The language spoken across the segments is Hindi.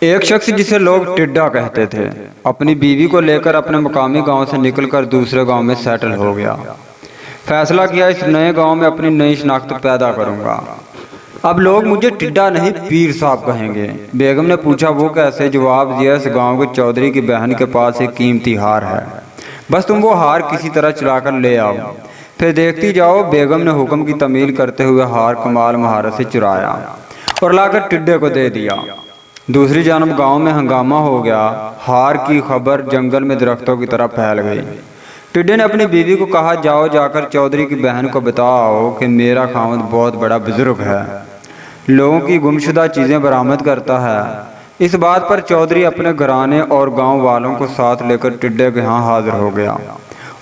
एक शख्स जिसे लोग टिड्डा कहते थे, अपनी बीवी को लेकर अपने मुकामी गांव से निकलकर दूसरे गांव में सेटल हो गया। फैसला किया इस नए गांव में अपनी नई शनाख्त पैदा करूंगा। अब लोग मुझे टिड्डा नहीं पीर साहब कहेंगे। बेगम ने पूछा वो कैसे? जवाब दिया, इस गांव के चौधरी की बहन के पास एक कीमती हार है, बस तुम वो हार किसी तरह चुराकर ले आओ, फिर देखती जाओ। बेगम ने हुक्म की तमील करते हुए हार कमाल महारत से चुराया और लाकर टिड्डे को दे दिया। दूसरी जानब गांव में हंगामा हो गया। हार की खबर जंगल में दरख्तों की तरह फैल गई। टिड्डे ने अपनी बीवी को कहा, जाओ जाकर चौधरी की बहन को बताओ कि मेरा खामद बहुत बड़ा बुजुर्ग है, लोगों की गुमशुदा चीज़ें बरामद करता है। इस बात पर चौधरी अपने घराने और गांव वालों को साथ लेकर टिड्डे के यहाँ हाजिर हो गया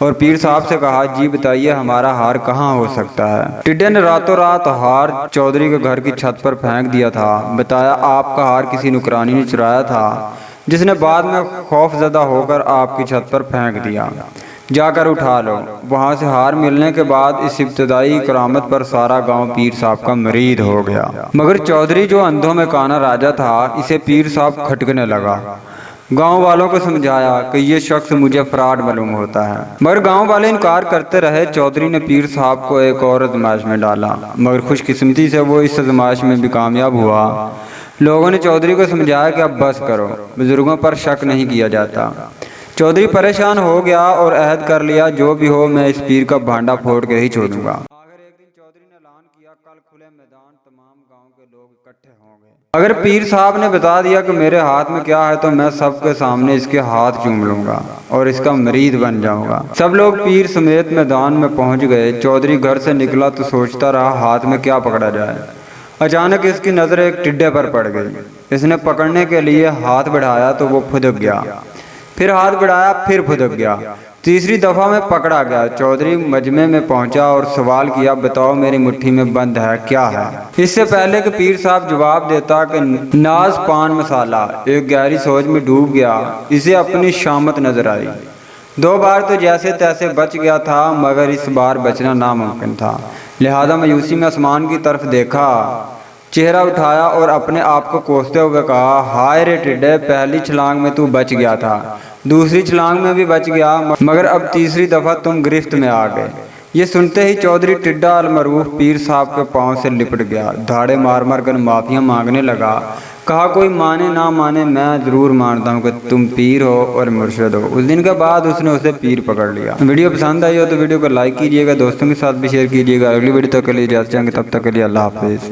और पीर साहब से कहा, जी बताइए हमारा हार कहाँ हो सकता है। टिड्डे ने रातों रात हार चौधरी के घर की छत पर फेंक दिया था। बताया, आपका हार किसी नुकरानी ने चुराया था, जिसने बाद में खौफजदा होकर आपकी छत पर फेंक दिया, जाकर उठा लो। वहाँ से हार मिलने के बाद इस इब्तदाई करामत पर सारा गांव पीर साहब का मरीद हो गया। मगर चौधरी जो अंधों में काना राजा था, इसे पीर साहब खटकने लगा। गांव वालों को समझाया कि ये शख्स मुझे फ्रॉड मालूम होता है, मगर गांव वाले इनकार करते रहे। चौधरी ने पीर साहब को एक और आजमाइश में डाला, मगर खुशकिस्मती से वो इस आजमाइश में भी कामयाब हुआ। लोगों ने चौधरी को समझाया कि अब बस करो, बुजुर्गों पर शक नहीं किया जाता। चौधरी परेशान हो गया और अहद कर लिया, जो भी हो मैं इस पीर का भांडा फोड़ के ही छोड़ूंगा। आखिर एक दिन चौधरी ने ऐलान किया, कल खुले मैदान तमाम गांव के लोग इकट्ठे होंगे। अगर पीर साहब ने बता दिया कि मेरे हाथ में क्या है, तो मैं सबके सामने इसके हाथ चूम लूंगा और इसका मरीद बन जाऊंगा। सब लोग पीर समेत मैदान में पहुंच गए। चौधरी घर से निकला तो सोचता रहा हाथ में क्या पकड़ा जाए। अचानक इसकी नजर एक टिड्डे पर पड़ गई। इसने पकड़ने के लिए हाथ बढ़ाया तो वो फुदक गया, फिर हाथ बढ़ाया, फिर फुदक गया। तीसरी दफा में पकड़ा गया। चौधरी मजमे में पहुंचा और सवाल किया, बताओ मेरी मुट्ठी में बंद है क्या है? इससे पहले कि पीर साहब जवाब देता कि नाज पान मसाला। एक गहरी सोच में डूब गया। इसे अपनी शामत नजर आई। 2 बार तो जैसे तैसे बच गया था, मगर इस बार बचना नामुमकिन था। लिहाजा मायूसी में आसमान की तरफ देखा, चेहरा उठाया और अपने आप को कोसते हुए कहा, हाय रे टिड्डे, पहली छलांग में तू बच गया था, दूसरी छलांग में भी बच गया, मगर अब तीसरी दफा तुम गिरफ्त में आ गए। ये सुनते ही चौधरी टिड्डा अलमरूफ पीर साहब के पांव से लिपट गया, धाड़े मार मार कर माफिया मांगने लगा। कहा, कोई माने ना माने मैं जरूर मानता हूँ कि तुम पीर हो और मुर्शिद हो। उस दिन के बाद उसने उसे पीर पकड़ लिया। वीडियो पसंद आई हो तो वीडियो को लाइक कीजिएगा, दोस्तों के साथ भी शेयर कीजिएगा। अगली वीडियो तक के लिए इजाज़त चाहेंगे, तब तक के लिए अल्लाह हाफिज़।